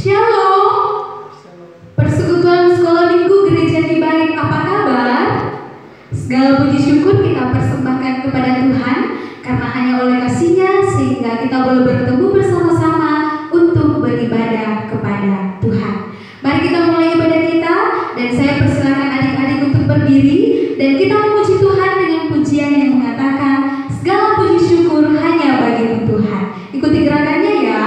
Shalom. Persekutuan Sekolah Minggu Gereja Kibaik, apa kabar? Segala puji syukur kita persembahkan kepada Tuhan karena hanya oleh kasih-Nya sehingga kita boleh bertemu bersama-sama untuk beribadah kepada Tuhan. Mari kita mulai ibadah kita dan saya persilakan adik-adik untuk berdiri dan kita memuji Tuhan dengan pujian yang mengatakan segala puji syukur hanya bagi Tuhan. Ikuti gerakannya ya.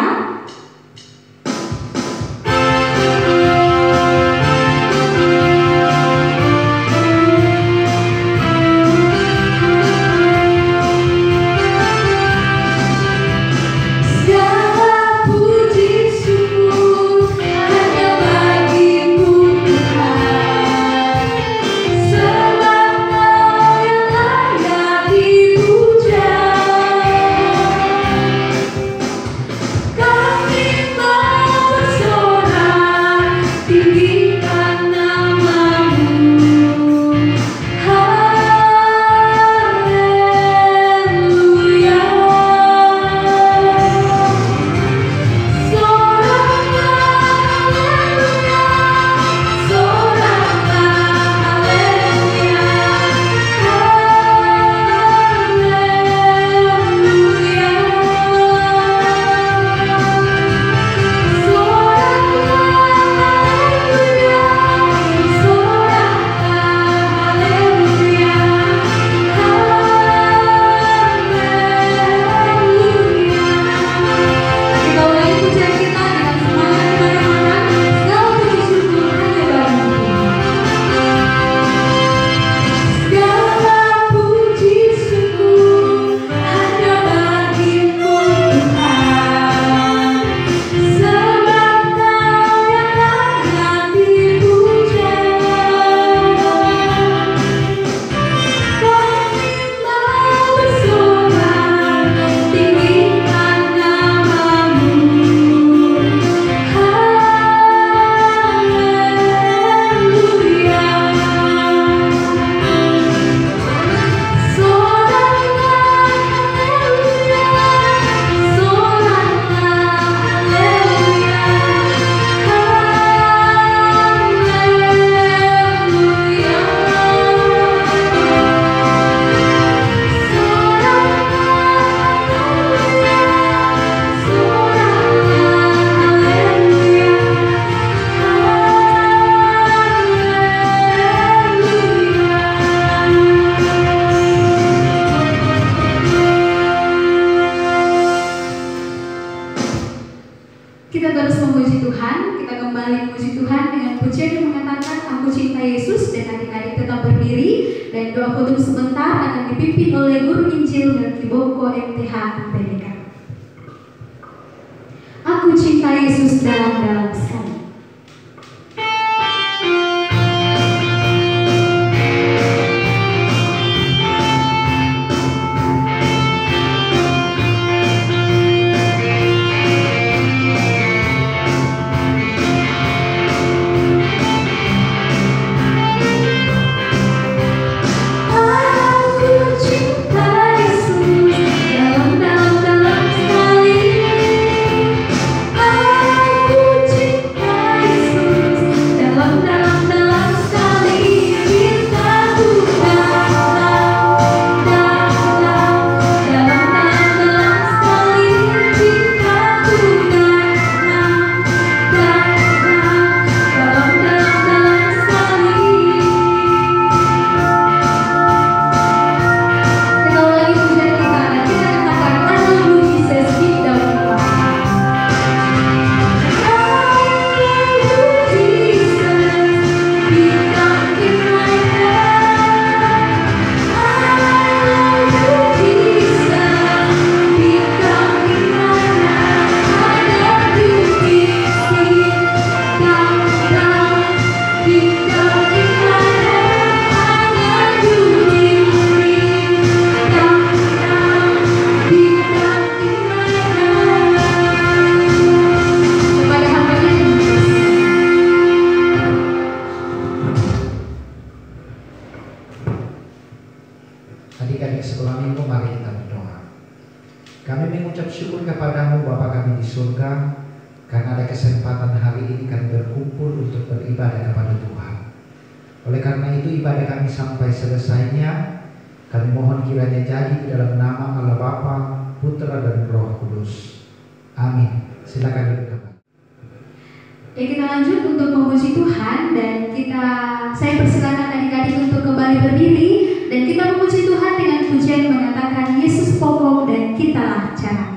Kita terus memuji Tuhan, kita kembali memuji Tuhan dengan pujian yang mengatakan aku cinta Yesus, dan adik-adik tetap berdiri dan doa khotbah sebentar akan dipimpin oleh Guru Injil dan Kiboko MTH PDK. Aku cinta Yesus dalam sekali. Cinta kesempatan hari ini kami berkumpul untuk beribadah kepada Tuhan. Oleh karena itu ibadah kami sampai selesainya, kami mohon kiranya jadi di dalam nama Allah Bapa, Putra dan Roh Kudus. Amin. Silakan duduk kembali. Ya, kita lanjut untuk memuji Tuhan, dan saya persilakan adik-adik untuk kembali berdiri dan kita memuji Tuhan dengan pujian mengatakan Yesus pokok dan kitalah caranya.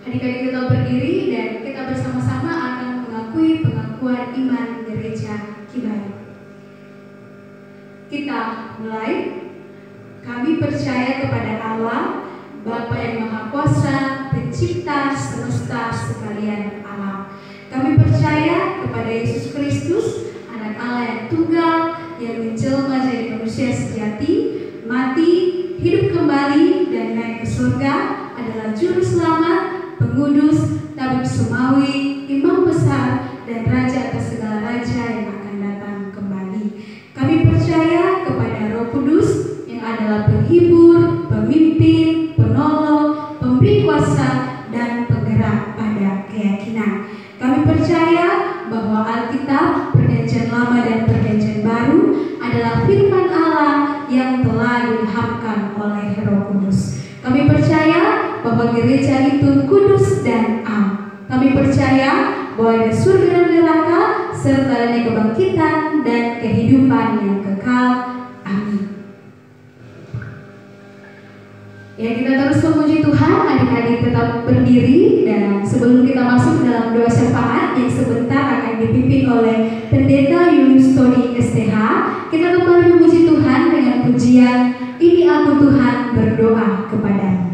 Adik-adik kita berdiri dan kita bersama-sama akan mengakui pengakuan iman gereja Kibaik. Kita mulai. Kami percaya kepada Allah, Bapa yang Maha Kuasa, Pencipta semesta sekalian alam. Kami percaya kepada Yesus Kristus, Anak Allah yang tunggal, yang menjelma jadi manusia sejati, mati, hidup kembali, dan naik ke surga, adalah Juru Selamat, Pengudus, Tabib Semawi, Imam Besar, dan Raja atas segala raja yang akan datang kembali. Kami percaya kepada Roh Kudus yang adalah penghibur, pemimpin, penolong, pemberi kuasa, dan penggerak pada keyakinan. Kami percaya bahwa Alkitab, Perjanjian Lama dan Perjanjian Baru adalah firman Allah yang telah diilhamkan oleh Roh Kudus. Kami percaya bahwa gereja itu kudus dan am. Kami percaya bahwa ada surga dan neraka serta adanya kebangkitan dan kehidupan yang kekal. kekal. Amin. Ya, kita terus memuji Tuhan. Adik-adik tetap berdiri, dan sebelum kita masuk dalam doa syafaat yang sebentar akan dipimpin oleh Pendeta Julius Tony STH, kita kembali memuji Tuhan dengan pujian "Ini Aku Tuhan berdoa kepadamu".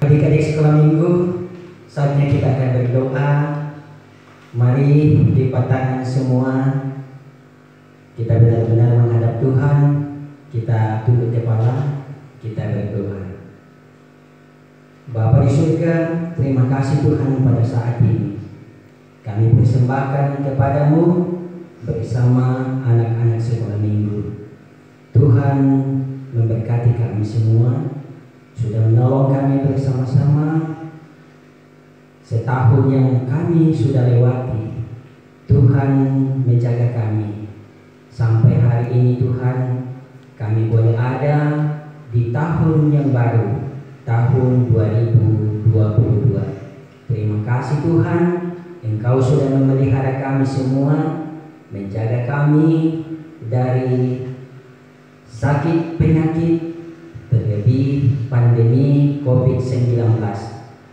Adik-adik sekolah minggu, saatnya kita akan berdoa. Mari lipat tangan semua, kita benar-benar menghadap Tuhan, kita tunduk kepala, kita berdoa. Bapa di surga, terima kasih Tuhan pada saat ini. Kami persembahkan kepadamu bersama anak-anak sekolah minggu. Tuhan memberkati kami semua, sudah menolong kami bersama-sama setahun yang kami sudah lewati. Tuhan menjaga kami sampai hari ini. Tuhan, kami boleh ada di tahun yang baru, tahun 2022. Terima kasih Tuhan, Engkau sudah memelihara kami semua, menjaga kami dari sakit penyakit, terlebih pandemi COVID-19.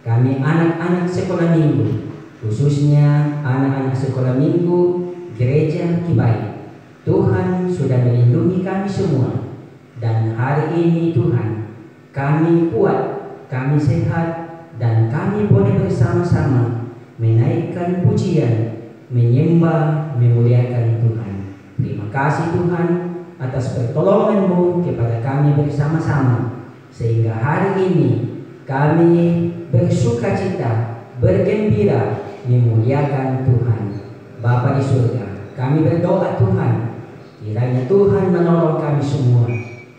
Kami anak-anak sekolah minggu, khususnya anak-anak sekolah minggu Gereja Kibai, Tuhan sudah melindungi kami semua. Dan hari ini Tuhan, kami kuat, kami sehat, dan kami boleh bersama-sama menaikkan pujian, menyembah, memuliakan Tuhan. Terima kasih Tuhan atas pertolongan-Mu kepada kami bersama-sama, sehingga hari ini kami bersuka cita, bergembira, memuliakan Tuhan. Bapa di surga, kami berdoa Tuhan, kiranya Tuhan menolong kami semua,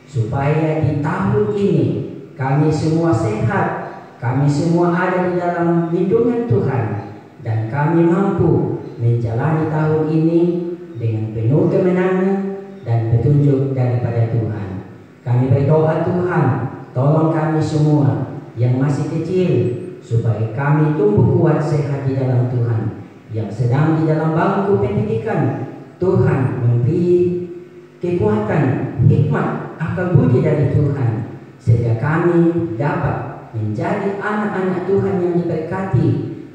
supaya di tahun ini kami semua sehat, kami semua ada di dalam lindungan Tuhan, dan kami mampu menjalani tahun ini dengan penuh kemenangan dan petunjuk daripada Tuhan. Kami berdoa Tuhan, tolong kami semua yang masih kecil, supaya kami tumbuh kuat sehat di dalam Tuhan. Yang sedang di dalam bangku pendidikan, Tuhan memberi kekuatan, hikmat, akal budi dari Tuhan, sehingga kami dapat menjadi anak-anak Tuhan yang diberkati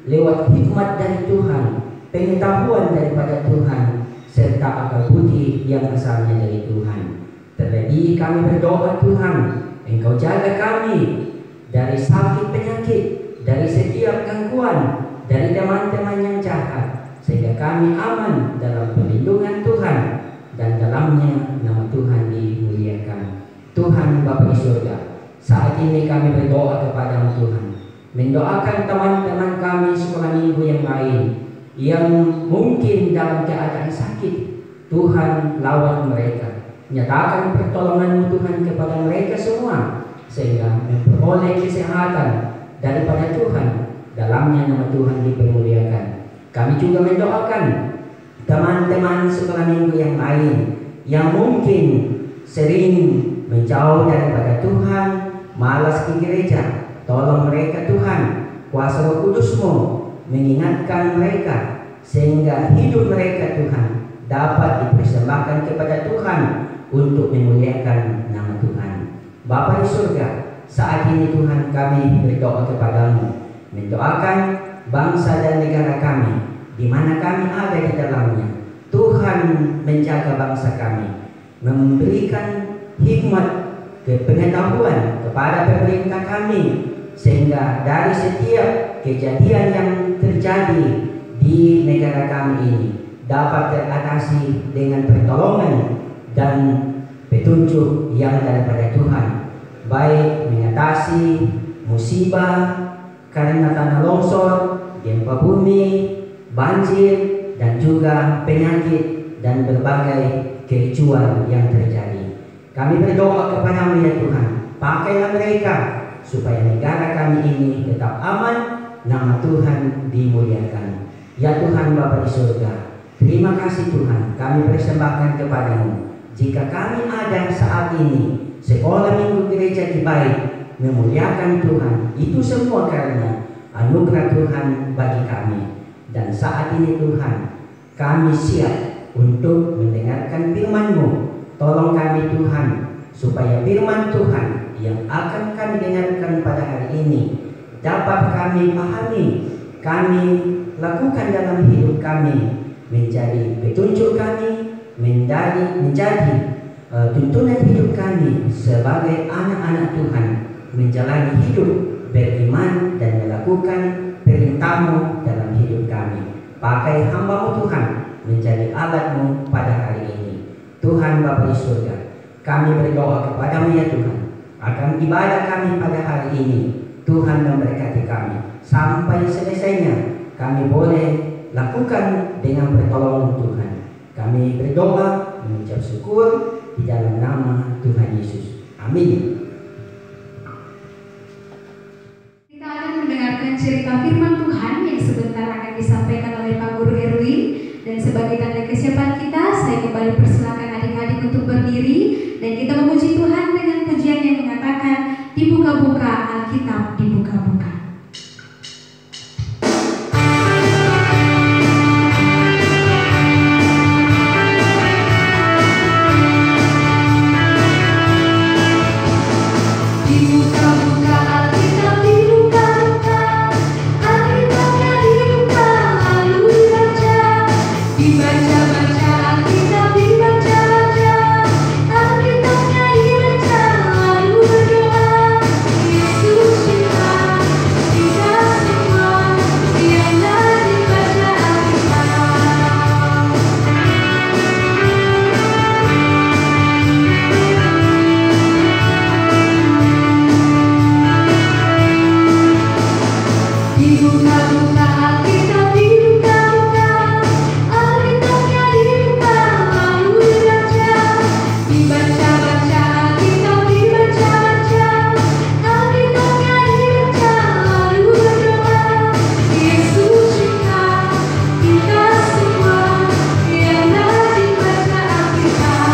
lewat hikmat dari Tuhan, pengetahuan daripada Tuhan, serta akal budi yang asalnya dari Tuhan. Terlebih kami berdoa Tuhan, Engkau jaga kami dari sakit penyakit, dari setiap gangguan, dari teman-teman yang jahat, sehingga kami aman dalam perlindungan Tuhan, dan dalamnya nama Tuhan dimuliakan. Tuhan Bapa di surga, saat ini kami berdoa kepada Tuhan, mendoakan teman-teman kami sekolah minggu yang lain yang mungkin dalam keadaan sakit, Tuhan lawat mereka. Nyatakan pertolongan Tuhan kepada mereka semua, sehingga memperoleh kesehatan daripada Tuhan. Dalamnya nama Tuhan dipermuliakan. Kami juga mendoakan teman-teman sekolah minggu yang lain yang mungkin sering menjauh daripada Tuhan, malas ke gereja. Tolong mereka Tuhan, kuasa Roh Kudus-Mu mengingatkan mereka sehingga hidup mereka Tuhan dapat dipersembahkan kepada Tuhan untuk memuliakan nama Tuhan. Bapa di surga, saat ini Tuhan kami berdoa kepadamu, mendoakan bangsa dan negara kami, di mana kami ada di dalamnya. Tuhan menjaga bangsa kami, memberikan hikmat kepengetahuan kepada pemerintah kami, sehingga dari setiap kejadian yang terjadi di negara kami ini dapat teratasi dengan pertolongan dan petunjuk yang daripada Tuhan, baik mengatasi musibah karena tanah longsor, gempa bumi, banjir, dan juga penyakit dan berbagai kericuan yang terjadi. Kami berdoa kepada-Mu ya Tuhan, pakailah mereka supaya negara kami ini tetap aman, nama Tuhan dimuliakan. Ya Tuhan Bapa di surga, terima kasih Tuhan, kami persembahkan kepada-Mu. Jika kami ada saat ini sekolah minggu gereja Kibaik memuliakan Tuhan, itu semua karena anugerah Tuhan bagi kami. Dan saat ini Tuhan, kami siap untuk mendengarkan firman-Mu. Tolong kami Tuhan, supaya firman Tuhan yang akan kami dengarkan pada hari ini dapat kami pahami, kami lakukan dalam hidup kami, menjadi petunjuk kami, menjadi tuntunan hidup kami sebagai anak-anak Tuhan, menjalani hidup beriman dan melakukan perintah-Mu dalam hidup kami. Pakai hamba-Mu Tuhan menjadi alat-Mu pada hari ini. Tuhan Bapa di surga, kami berdoa kepada-Mu ya Tuhan, akan ibadah kami pada hari ini. Tuhan memberkati kami sampai selesainya, kami boleh lakukan dengan pertolongan Tuhan. Kami berdoa mengucap syukur di dalam nama Tuhan Yesus. Amin. Kita akan mendengarkan cerita firman Tuhan yang sebentar akan disampaikan oleh Pak Guru Erwin. Dan sebagai tanda kesiapan kita, saya kembali persilakan adik-adik untuk berdiri dan kita memuji Tuhan dengan pujian yang mengatakan, dibuka-buka Alkitab, dibuka-buka. Dibuka-buka Alkitab, dibuka-buka, Alkitabnya dibuka lalu dibaca, dibaca-baca Alkitab, dibaca-baca, Alkitabnya dibaca lalu berdoa. Yesus cinta kita semua, biarlah dibaca Alkitab. Dibuka-buka Alkitab, dibuka-buka, Alkitabnya dibuka lalu dibaca, dibaca-baca Alkitab, dibaca-baca, Alkitabnya dibaca lalu berdoa. Yesus cinta kita semua, biarlah dibaca Alkitab.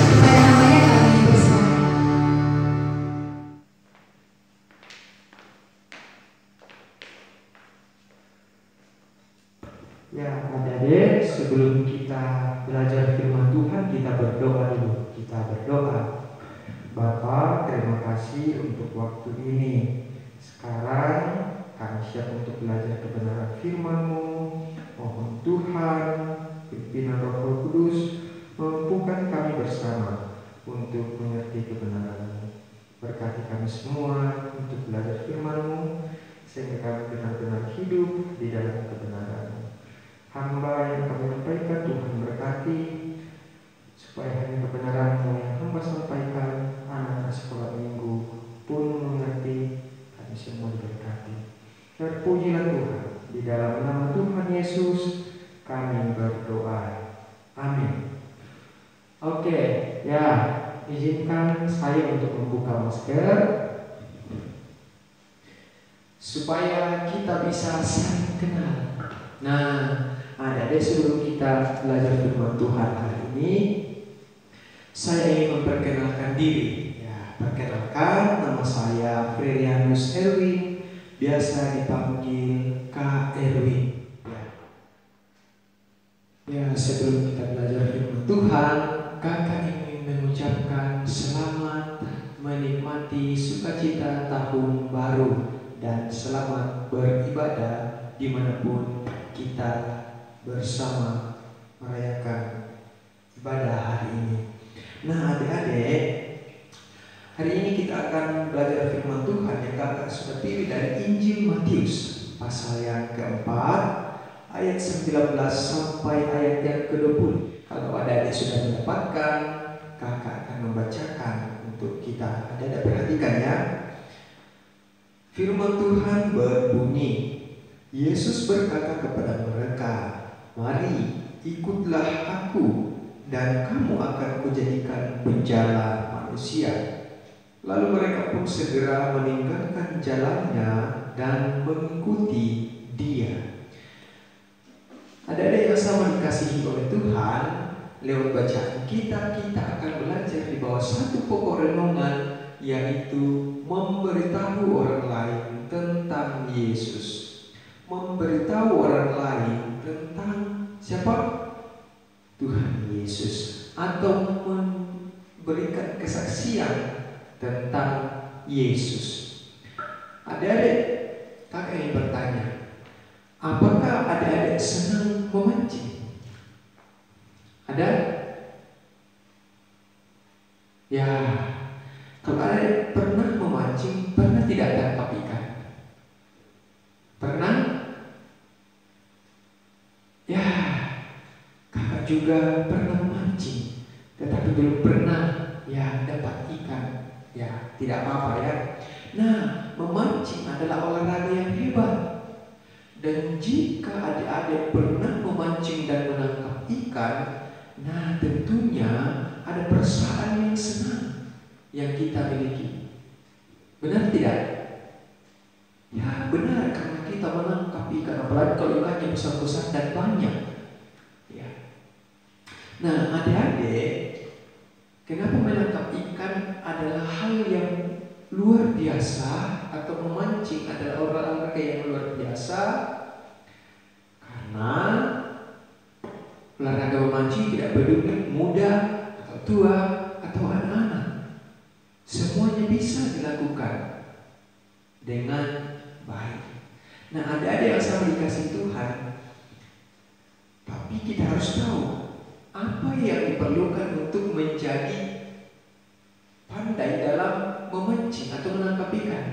Kepada hamba-Nya kami berserah. Ya, adik-adik, sebelum kita belajar firman Tuhan, kita berdoa dulu. Kita berdoa. Bapa, terima kasih untuk waktu ini. Sekarang kami siap untuk belajar kebenaran firman-Mu. Mohon Tuhan, pimpinan Roh Kudus, mampukan kami bersama untuk mengerti kebenaran-Mu. Berkati kami semua untuk belajar firman-Mu, sehingga kami benar-benar hidup di dalam kebenaran-Mu. Hamba yang kami sampaikan Tuhan berkati, supaya hanya kebenaran-Mu yang hamba sampaikan, anak-anak sekolah minggu pun mengerti, kami semua diberkati. Terpujilah Tuhan, di dalam nama Tuhan Oke, ya, izinkan saya untuk membuka masker supaya kita bisa saling kenal. Nah, adik-adik, sebelum kita belajar firman Tuhan hari ini, saya ingin memperkenalkan diri. Ya, perkenalkan, nama saya Frerianus Erwin, biasa dipanggil Kak Erwin. Ya, sebelum kita belajar firman Tuhan, kakak ingin mengucapkan selamat menikmati sukacita tahun baru dan selamat beribadah dimanapun kita bersama merayakan ibadah hari ini. Nah, adik-adik, hari ini kita akan belajar firman Tuhan yang kakak sudah pilih dari Injil Matius pasal yang keempat ayat 19 sampai ayat yang ke-20. Kalau adik-adik sudah mendapatkan, kakak akan membacakan untuk kita. Adik-adik perhatikan ya. Firman Tuhan berbunyi, Yesus berkata kepada mereka, "Mari, ikutlah aku, dan kamu akan kujadikan penjala manusia." Lalu mereka pun segera meninggalkan jalannya dan mengikuti Dia. Adik-adik yang sama dikasihi oleh Tuhan, lewat bacaan kita akan belajar di bawah satu pokok renungan, yaitu memberitahu orang lain tentang Yesus. Memberitahu orang lain tentang siapa? Tuhan Yesus. Atau memberikan kesaksian tentang Yesus. Adik-adik, kakak ingin bertanya, apakah adik-adik senang memancing? Ada? Ya, kalau adik pernah memancing, pernah tidak tangkap ikan? Pernah? Ya, kakak juga pernah memancing, tetapi belum pernah ya dapat ikan. Ya, tidak apa-apa ya. Nah, memancing adalah olahraga yang hebat. Dan jika adik-adik pernah memancing dan menangkap ikan, nah tentunya ada perasaan yang senang yang kita miliki. Benar tidak? Ya benar, karena kita menangkap ikan, apalagi kalau ikannya besar-besar dan banyak. Ya. Nah adik-adik, kenapa menangkap ikan adalah hal yang luar biasa, atau memancing adalah olahraga yang luar biasa? Karena olahraga memancing tidak peduli muda atau tua atau anak-anak, semuanya bisa dilakukan dengan baik. Nah, adik-adik yang sama dikasih Tuhan, tapi kita harus tahu apa yang diperlukan untuk menjadi pandai dalam memancing atau menangkap ikan.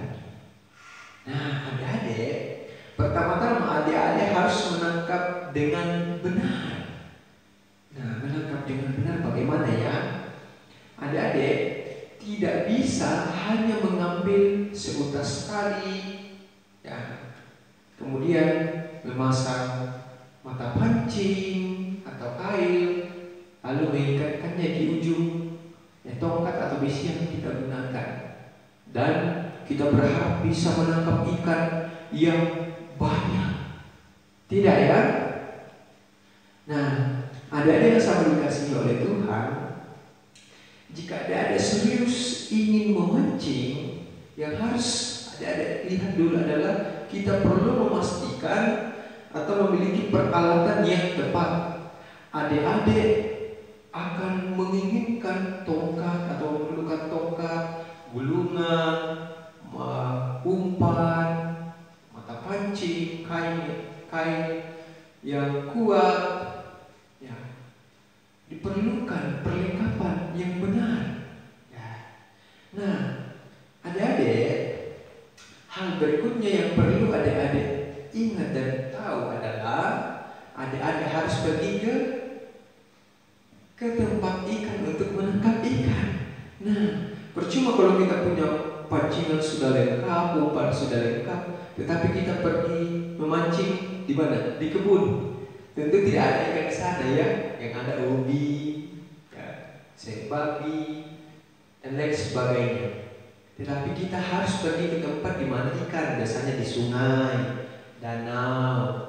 Nah, adik-adik, pertama-tama adik-adik harus menangkap dengan benar. Nah, menangkap dengan benar bagaimana ya? Adik-adik tidak bisa hanya mengambil seutas tali, ya, kemudian memasang mata pancing atau kail, lalu mengikatkannya di ujung tongkat atau besi yang kita gunakan, dan kita berharap bisa menangkap ikan yang banyak. Tidak ya? Nah, adik-adik yang sama dikasihi oleh Tuhan, jika adik-adik serius ingin memancing, yang harus adik-adik lihat dulu adalah kita perlu memastikan atau memiliki peralatan yang tepat. Adik-adik akan menginginkan tongkat atau memerlukan tongkat, gulungan, umpan, mata pancing, kain yang kuat. Ya, diperlukan perlengkapan yang benar. Ya. Nah, adik-adik, hal berikutnya yang perlu adik-adik ingat dan tahu adalah adik-adik harus pergi ke tempat ikan untuk menangkap ikan. Nah, percuma kalau kita punya pancingan sudah lengkap, umpan sudah lengkap, tetapi kita pergi memancing di mana? Di kebun. Tentu tidak ada ikan di sana ya, yang ada ubi, ya, seekor babi, dan lain sebagainya. Tetapi kita harus pergi ke tempat di mana ikan, biasanya di sungai, danau,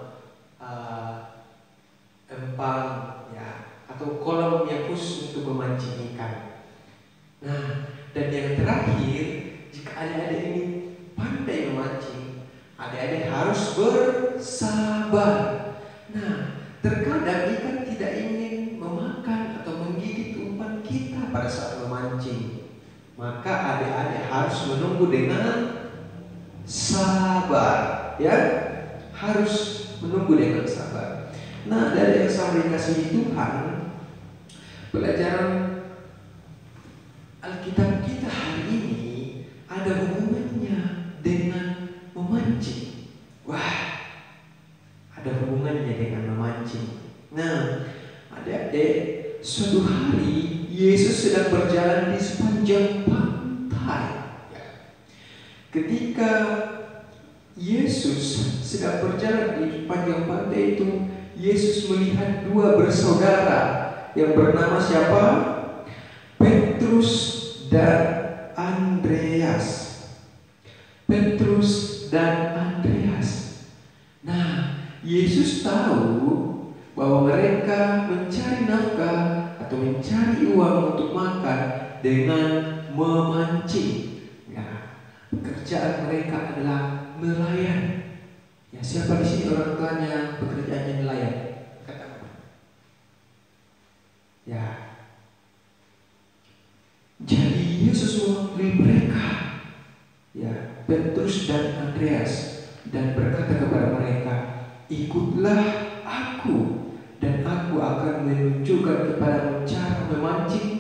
empang, ya, atau kolam yang khusus untuk memancing ikan. Nah, dan yang terakhir, jika adik-adik ini pandai memancing, adik-adik harus bersabar. Nah, terkadang ikan tidak ingin memakan atau menggigit umpan kita pada saat memancing. Maka adik-adik harus menunggu dengan sabar, ya, harus menunggu dengan sabar. Nah, dari yang sama dikasihi Tuhan, pelajaran Alkitab kita hari ini ada hubungannya dengan memancing. Wah, ada hubungannya dengan memancing. Nah, adik-adik, suatu hari Yesus sedang berjalan di sepanjang pantai. Ketika Yesus sedang berjalan di sepanjang pantai itu, Yesus melihat dua bersaudara yang bernama siapa? Petrus dan Andreas. Petrus dan Andreas. Nah, Yesus tahu bahwa mereka mencari nafkah atau mencari uang untuk makan dengan memancing. Ya, pekerjaan mereka adalah nelayan. Ya, siapa di sini orang tuanya pekerjaannya nelayan? Katakan. Ya. Jadi Yesus memanggil mereka, ya, Petrus dan Andreas, dan berkata kepada mereka, ikutlah aku, dan aku akan menunjukkan kepadamu cara memancing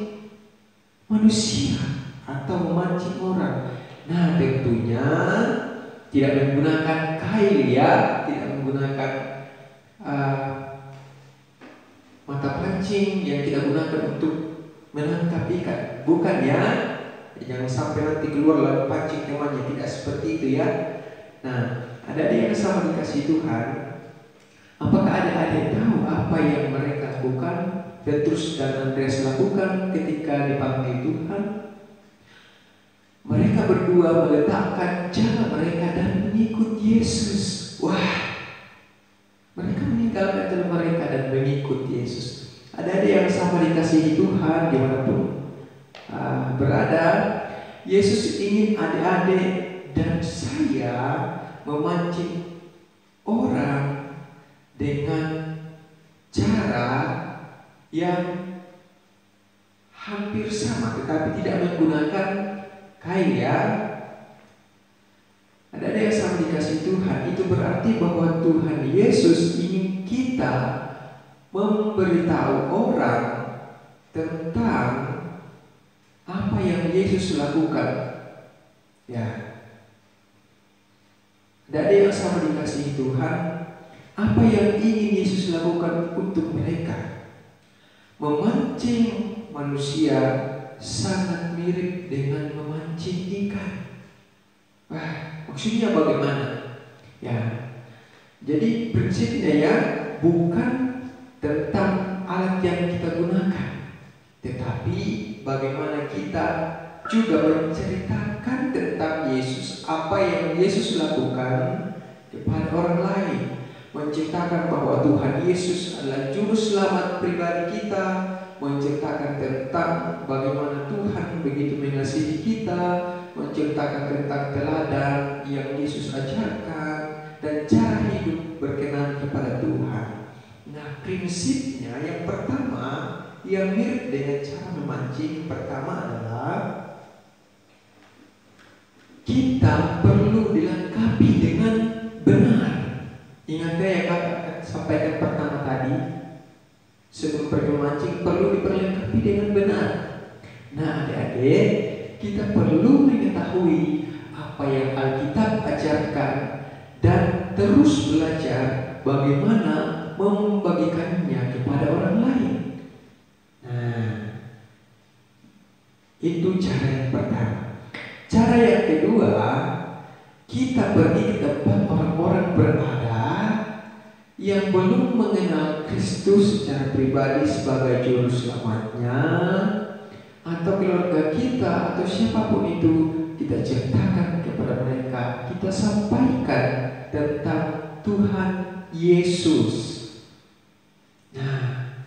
manusia atau memancing orang. Nah, tentunya tidak menggunakan kail, ya, tidak menggunakan mata pancing yang kita gunakan untuk menangkap ikan. Bukan, ya, jangan sampai nanti keluar pancing temannya, tidak seperti itu, ya. Nah, ada yang sama dikasih Tuhan. Apakah adik-adik tahu apa yang mereka lakukan, Petrus dan Andreas lakukan ketika dipanggil Tuhan? Mereka berdua meletakkan jala mereka dan mengikut Yesus. Wah, mereka meninggalkan jala mereka dan mengikut Yesus. Ada yang sama dikasihi Tuhan dimanapun berada. Yesus ingin adik-adik dan saya memancing orang dengan cara yang hampir sama, tetapi tidak menggunakan kain, ya. Ada yang sama dikasih Tuhan. Itu berarti bahwa Tuhan Yesus ingin kita memberitahu orang tentang apa yang Yesus lakukan. Ya. Ada yang sama dikasih Tuhan. Apa yang ingin Yesus lakukan untuk mereka? Memancing manusia sangat mirip dengan memancing ikan. Wah, maksudnya bagaimana? Ya, jadi prinsipnya, ya, bukan tentang alat yang kita gunakan, tetapi bagaimana kita juga menceritakan tentang Yesus, apa yang Yesus lakukan kepada orang lain. Menceritakan bahwa Tuhan Yesus adalah juru selamat pribadi kita, menceritakan tentang bagaimana Tuhan begitu mengasihi kita, menceritakan tentang teladan yang Yesus ajarkan, dan cara hidup berkenan kepada Tuhan. Nah, prinsipnya yang pertama yang mirip dengan cara memancing pertama adalah kita perlu dilengkapi dengan benar. Ingat ya, yang kakak sampaikan pertama tadi, sebelum pergi memancing perlu diperlengkapi dengan benar. Nah, adik-adik, kita perlu mengetahui apa yang Alkitab ajarkan dan terus belajar bagaimana membagikannya kepada orang lain. Nah, itu cara yang pertama. Cara yang kedua, kita pergi ke tempat orang-orang berada yang belum mengenal Kristus secara pribadi sebagai juru selamatnya, atau keluarga kita atau siapapun itu, kita ceritakan kepada mereka, kita sampaikan tentang Tuhan Yesus. Nah,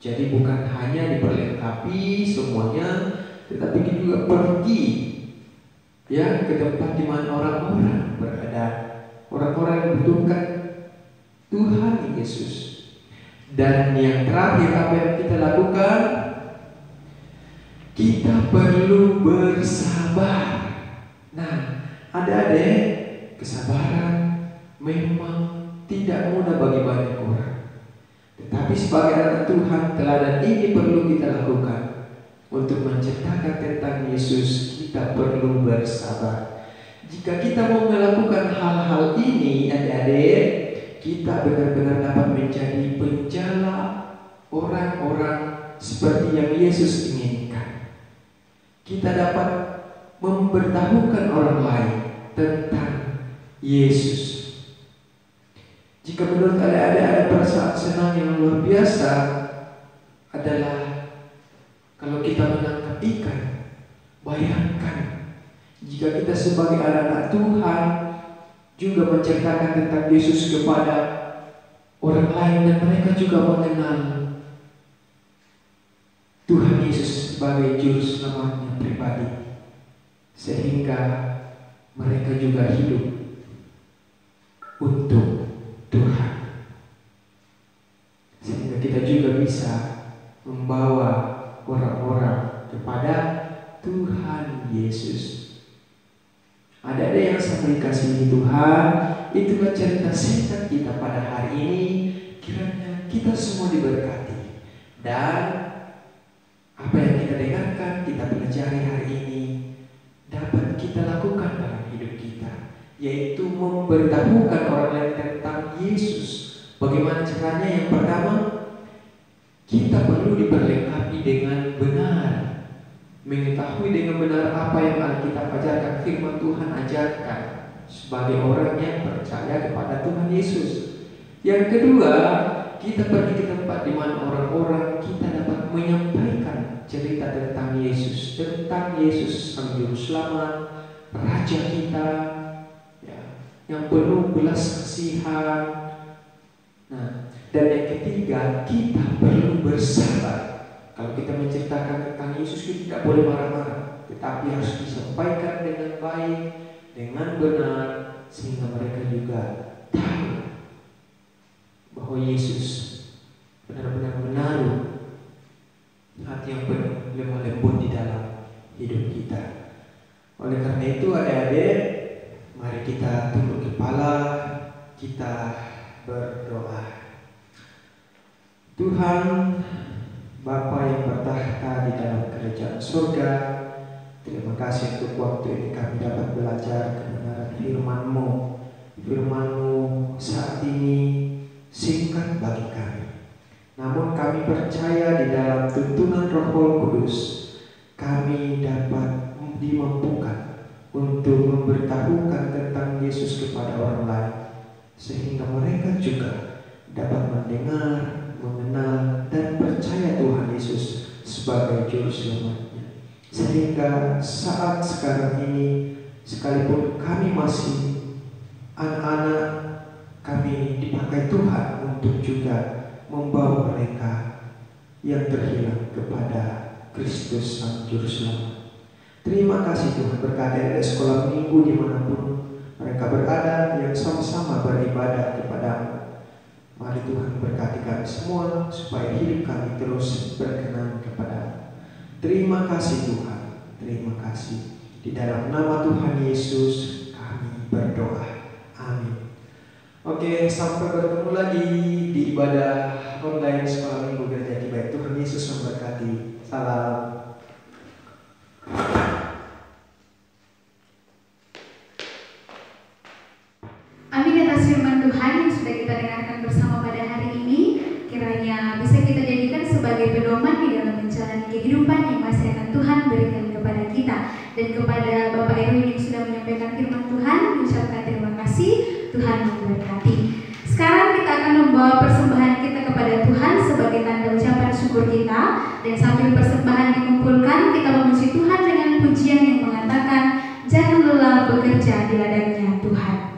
jadi bukan hanya diperlengkapi semuanya, tetapi kita juga pergi ya ke tempat di mana orang-orang berada, orang-orang yang membutuhkan Tuhan Yesus. Dan yang terakhir apa yang kita lakukan? Kita perlu bersabar. Nah, adik-adik, kesabaran memang tidak mudah bagi banyak orang. Tetapi sebagai anak Tuhan, teladan ini perlu kita lakukan. Untuk menceritakan tentang Yesus, kita perlu bersabar. Jika kita mau melakukan hal-hal ini, adik-adik, kita benar-benar dapat menjadi penjala orang-orang seperti yang Yesus inginkan. Kita dapat memberitahukan orang lain tentang Yesus. Jika menurut adik-adik ada perasaan senang yang luar biasa adalah kalau kita menangkap ikan. Bayangkan jika kita sebagai anak-anak Tuhan juga menceritakan tentang Yesus kepada orang lain dan mereka juga mengenal Tuhan Yesus sebagai juru selamatnya pribadi, sehingga mereka juga hidup untuk Tuhan, sehingga kita juga bisa membawa orang-orang kepada Tuhan Yesus. Ada yang saya kasih Tuhan, itulah cerita singkat kita pada hari ini. Kiranya kita semua diberkati dan apa yang kita dengarkan, kita pelajari hari ini dapat kita lakukan dalam hidup kita, yaitu memberitahukan orang lain tentang Yesus. Bagaimana caranya? Yang pertama, kita perlu diperlengkapi dengan benar, mengetahui dengan benar apa yang Alkitab ajarkan, firman Tuhan ajarkan sebagai orang yang percaya kepada Tuhan Yesus. Yang kedua, kita pergi ke tempat di mana orang-orang kita dapat menyampaikan cerita tentang Yesus Sang Juru Selamat, Raja kita, ya, yang penuh belas kasihan. Nah, dan yang ketiga, kita perlu bersabar. Kalau kita menceritakan tentang Yesus, kita tidak boleh marah-marah, tetapi harus disampaikan dengan baik, dengan benar, sehingga mereka juga tahu bahwa Yesus benar-benar menaruh hati yang penuh lemah lembut di dalam hidup kita. Oleh karena itu, adik-adik, mari kita tunduk kepala, kita berdoa. Tuhan Bapa yang bertahta di dalam kerajaan surga, terima kasih untuk waktu ini kami dapat belajar kebenaran firman-Mu. Firman-Mu saat ini singkat bagi kami, namun kami percaya di dalam tuntunan Roh Kudus kami dapat dimampukan untuk memberitahukan tentang Yesus kepada orang lain, sehingga mereka juga dapat mendengar, mengenal, dan percaya Tuhan Yesus sebagai Juru Selamatnya. Sehingga saat sekarang ini, sekalipun kami masih anak-anak, kami dipakai Tuhan untuk juga membawa mereka yang terhilang kepada Kristus Sang Juru Selamat. Terima kasih Tuhan, berkati dari sekolah minggu dimanapun mereka berada, yang sama-sama beribadah kepada-Mu. Mari Tuhan berkati kami semua, supaya hidup kami terus berkenan kepada-Mu. Terima kasih Tuhan, terima kasih. Di dalam nama Tuhan Yesus kami berdoa. Amin. Oke, sampai bertemu lagi di ibadah online sekolah minggu Gereja Kibaik. Tuhan Yesus memberkati. Salam. Amin atas firman Tuhan yang sudah kita dengarkan bersama pada hari ini. Kiranya bisa kita jadikan sebagai pedoman di dalam menjalani kehidupan yang masih akan Tuhan berikan kepada kita. Dan kepada Bapak Erwin yang sudah menyampaikan firman Tuhan, mengucapkan terima kasih. Tuhan memberkati. Sekarang kita akan membawa persembahan kita kepada Tuhan sebagai tanda ucapan syukur syukur kita, dan sambil persembahan dikumpulkan, kita memuji Tuhan dengan pujian yang mengatakan, jangan lelah bekerja di ladangnya Tuhan.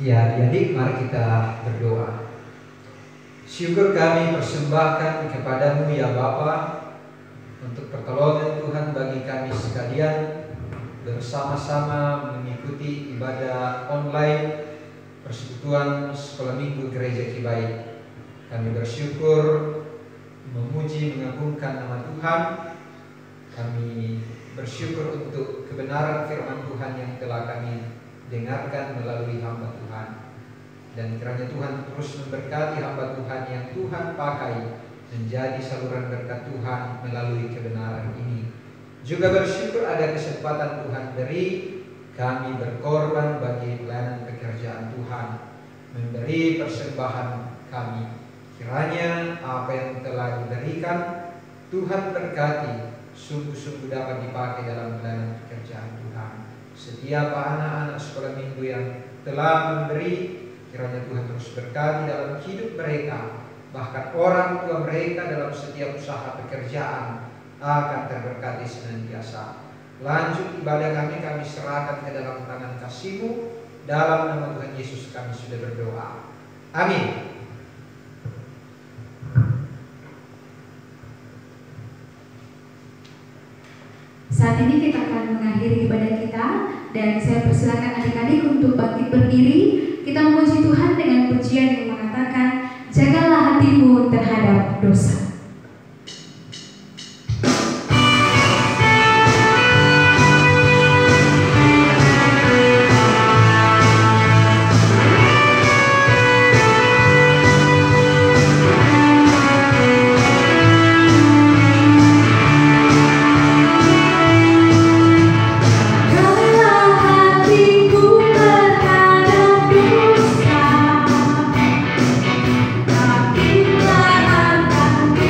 Ya, adik-adik, mari kita berdoa. Syukur kami persembahkan kepadamu ya Bapa untuk pertolongan Tuhan bagi kami sekalian bersama-sama mengikuti ibadah online Persekutuan Sekolah Minggu Gereja Kibaik. Kami bersyukur, memuji, mengagungkan nama Tuhan. Kami bersyukur untuk kebenaran firman Tuhan yang telah kami dengarkan melalui hamba Tuhan, dan kiranya Tuhan terus memberkati hamba Tuhan yang Tuhan pakai menjadi saluran berkat Tuhan melalui kebenaran ini. Juga bersyukur ada kesempatan Tuhan beri kami berkorban bagi pelayanan pekerjaan Tuhan, memberi persembahan kami. Kiranya apa yang telah diberikan Tuhan berkati, sungguh-sungguh dapat dipakai dalam pelayanan pekerjaan Tuhan. Setiap anak-anak sekolah minggu yang telah memberi, kiranya Tuhan terus berkati dalam hidup mereka. Bahkan orang tua mereka dalam setiap usaha pekerjaan akan terberkati senantiasa. Lanjut ibadah kami serahkan ke dalam tangan kasih-Mu. Dalam nama Tuhan Yesus kami sudah berdoa. Amin. Saat ini kita akan mengakhiri ibadah kita, dan saya persilakan adik-adik untuk bangkit berdiri. Kita memuji Tuhan dengan pujian yang mengatakan, jagalah hatimu terhadap dosa. Tapi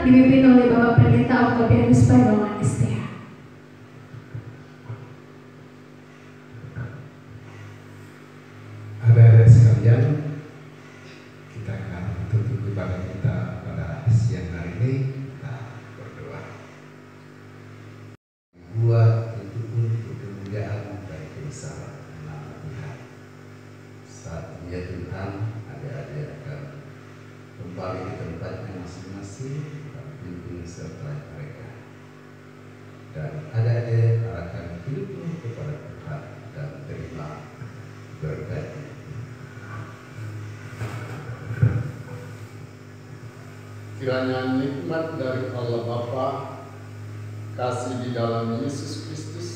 dipimpin oleh Bapak Pendeta Octavianus Bailongan STH. Adik-adik sekalian, kita akan tutup ibadah kita pada siang hari ini. Kita berdoa. Buat itu untuk kemuliaan dan kebesaran nama Tuhan. Saatnya Tuhan, adik-adik akan kembali ke tempatnya masing-masing dan pimpin serta mereka. Dan adik-adik akan hidup kepada Tuhan dan terima berkat. Kiranya nikmat dari Allah Bapa, kasih di dalam Yesus Kristus,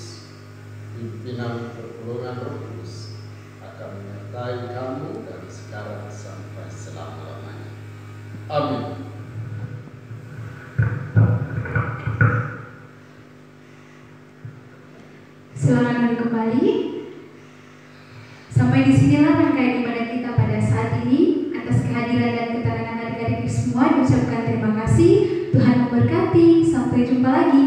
pimpinan pertolongan Roh Kudus akan menyertai kamu dari sekarang sampai selama-lamanya. Amin. Silakan kembali. Sampai di sinilah rangkaian ibadah kita pada saat ini. Atas kehadiran dan keterangan adik-adik semua, diucapkan terima kasih. Tuhan memberkati. Sampai jumpa lagi.